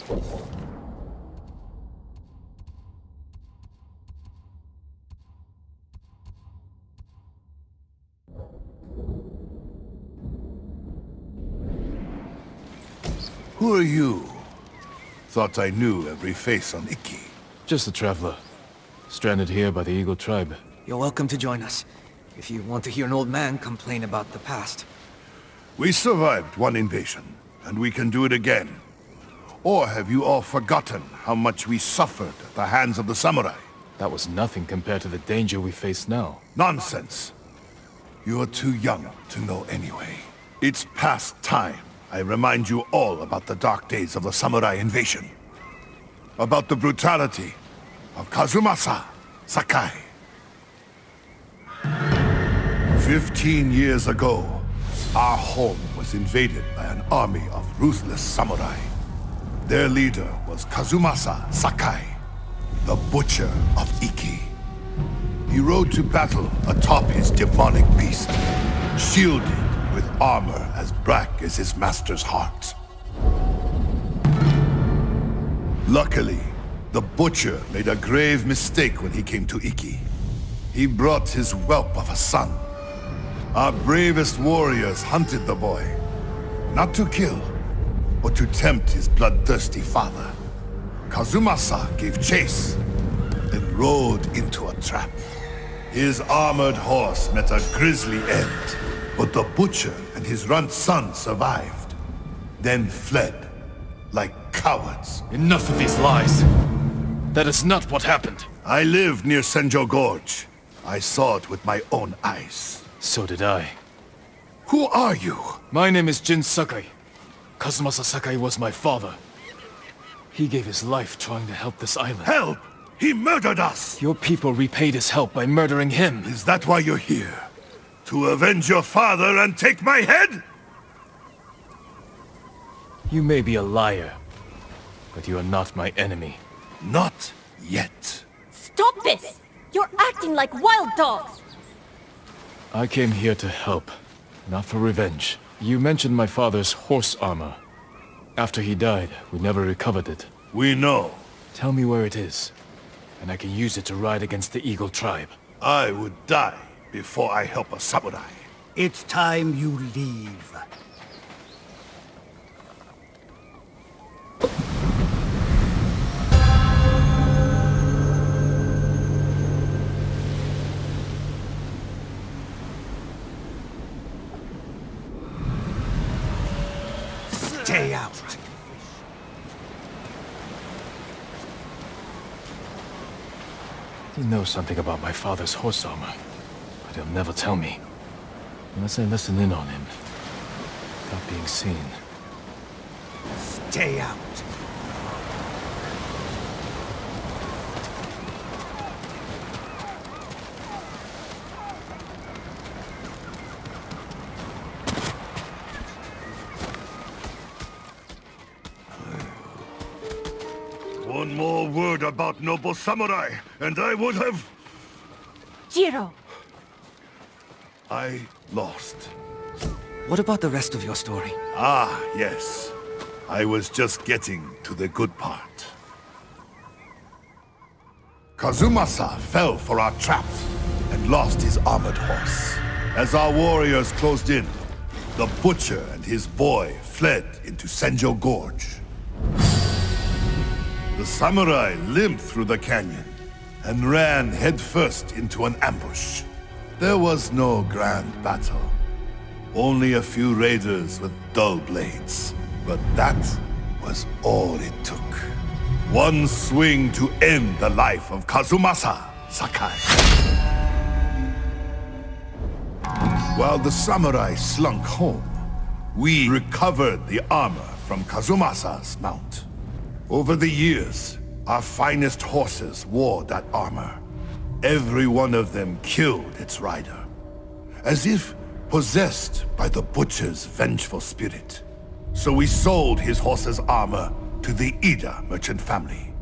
Who are you? Thought I knew every face on Iki. Just a traveler. Stranded here by the Eagle tribe. You're welcome to join us, if you want to hear an old man complain about the past. We survived one invasion, and we can do it again. Or have you all forgotten how much we suffered at the hands of the samurai? That was nothing compared to the danger we face now. Nonsense. You're too young to know anyway. It's past time I remind you all about the dark days of the samurai invasion. About the brutality of Kazumasa Sakai. 15 years ago, our home was invaded by an army of ruthless samurai. Their leader was Kazumasa Sakai, the Butcher of Iki. He rode to battle atop his demonic beast, shielded with armor as black as his master's heart. Luckily, the Butcher made a grave mistake when he came to Iki. He brought his whelp of a son. Our bravest warriors hunted the boy, not to kill, but to tempt his bloodthirsty father. Kazumasa gave chase, then rode into a trap. His armored horse met a grisly end, but the Butcher and his runt son survived, then fled like cowards. Enough of these lies. That is not what happened. I lived near Senjo Gorge. I saw it with my own eyes. So did I. Who are you? My name is Jin Sakai. Kazumasa Sakai was my father. He gave his life trying to help this island. Help! He murdered us! Your people repaid his help by murdering him. Is that why you're here? To avenge your father and take my head? You may be a liar, but you are not my enemy. Not yet. Stop this! You're acting like wild dogs! I came here to help, not for revenge. You mentioned my father's horse armor. After he died, we never recovered it. We know. Tell me where it is, and I can use it to ride against the Eagle tribe. I would die before I help a samurai. It's time you leave. Stay out. He knows something about my father's horse armor, but he'll never tell me. Unless I listen in on him, without being seen. Stay out. One more word about noble samurai, and I would have... Jiro! I lost. What about the rest of your story? Ah, yes. I was just getting to the good part. Kazumasa fell for our trap and lost his armored horse. As our warriors closed in, the Butcher and his boy fled into Senjo Gorge. The samurai limped through the canyon and ran headfirst into an ambush. There was no grand battle. Only a few raiders with dull blades. But that was all it took. One swing to end the life of Kazumasa Sakai. While the samurai slunk home, we recovered the armor from Kazumasa's mount. Over the years, our finest horses wore that armor. Every one of them killed its rider, as if possessed by the Butcher's vengeful spirit. So we sold his horse's armor to the Ida merchant family.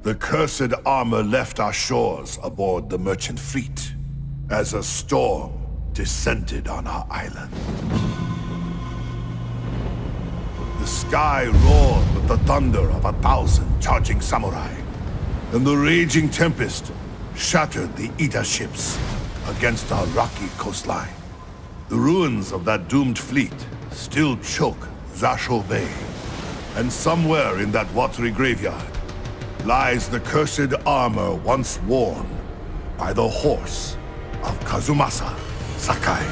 The cursed armor left our shores aboard the merchant fleet, as a storm descended on our island. The sky roared with the thunder of 1,000 charging samurai, and the raging tempest shattered the Ida ships against our rocky coastline. The ruins of that doomed fleet still choke Zasho Bay, and somewhere in that watery graveyard lies the cursed armor once worn by the horse of Kazumasa Sakai.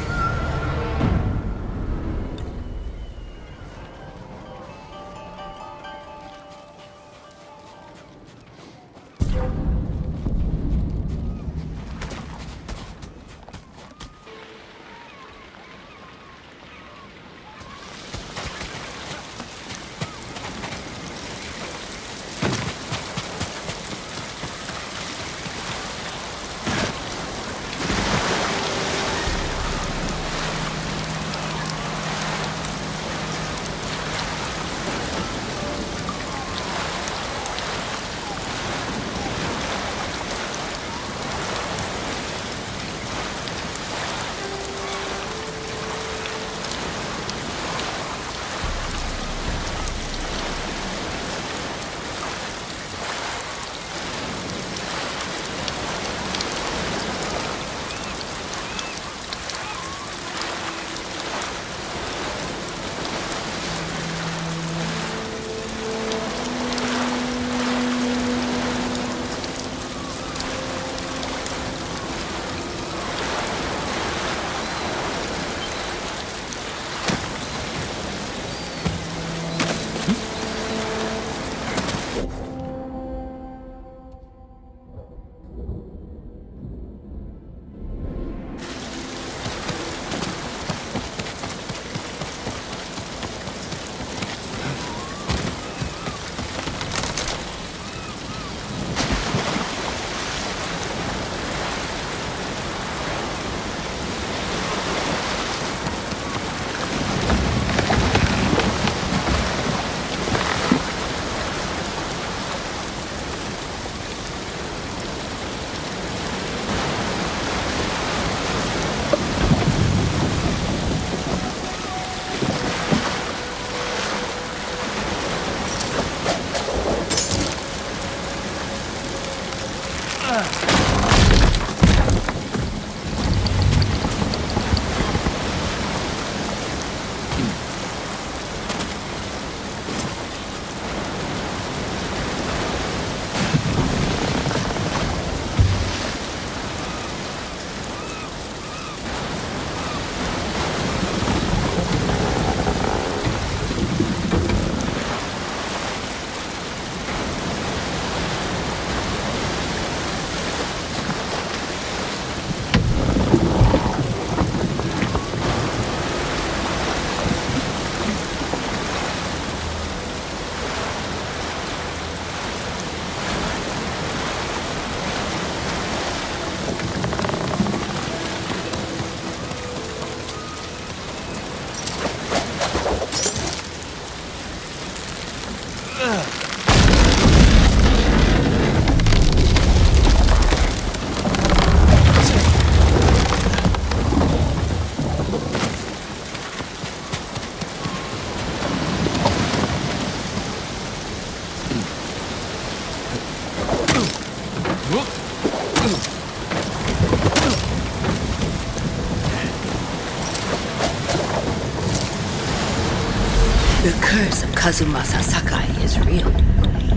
The curse of Kazumasa Sakai is real.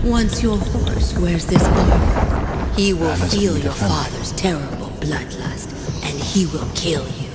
Once your horse wears this armor, he will feel your father's terrible bloodlust, and he will kill you.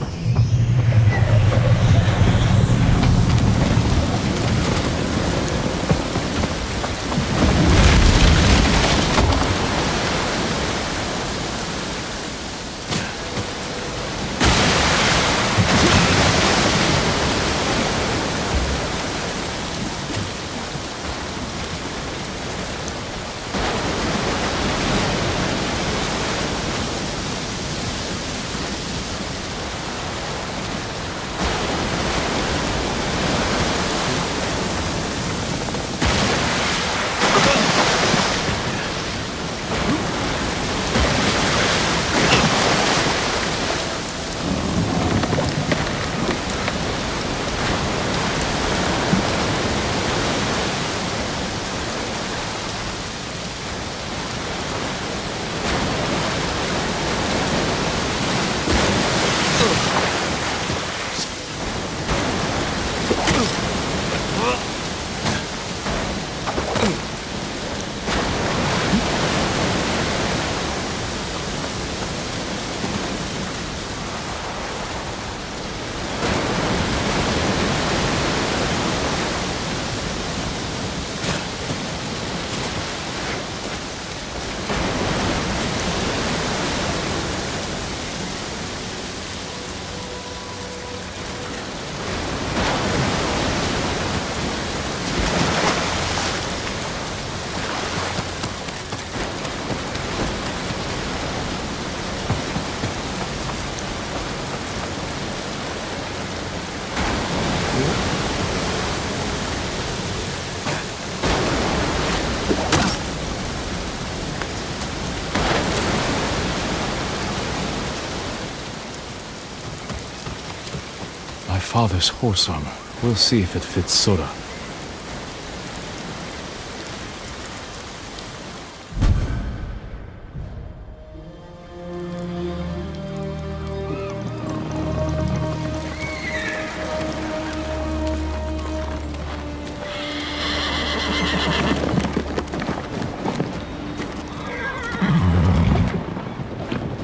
father's horse armor. We'll see if it fits Sora.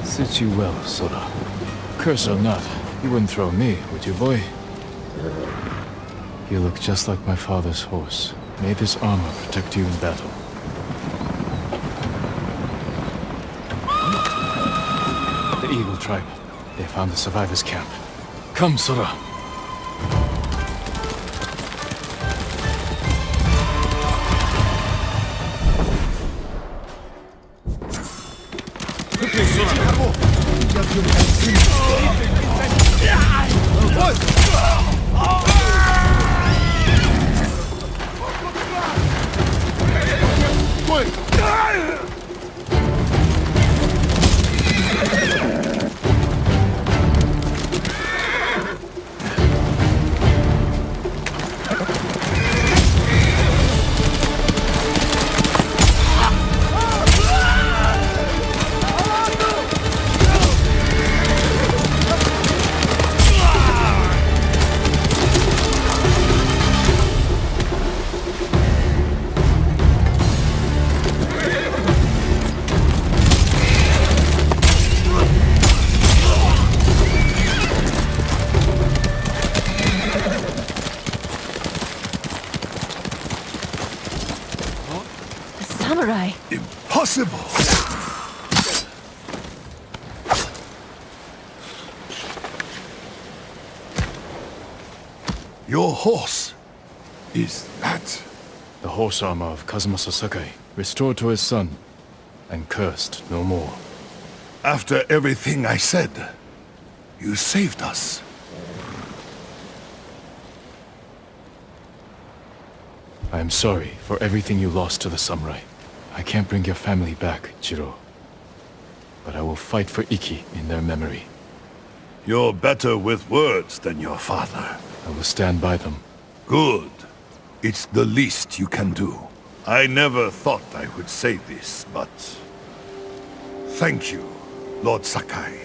Suits you well, Sora. Curse or not, you wouldn't throw me, would you, boy? You look just like my father's horse. May this armor protect you in battle. The Eagle tribe. They found the survivors' camp. Come, Sora. Samurai! Impossible! Your horse. Is that... The horse armor of Kazumasa Sakai, restored to his son, and cursed no more. After everything I said, you saved us. I am sorry for everything you lost to the samurai. I can't bring your family back, Jiro. But I will fight for Iki in their memory. You're better with words than your father. I will stand by them. Good. It's the least you can do. I never thought I would say this, but... Thank you, Lord Sakai.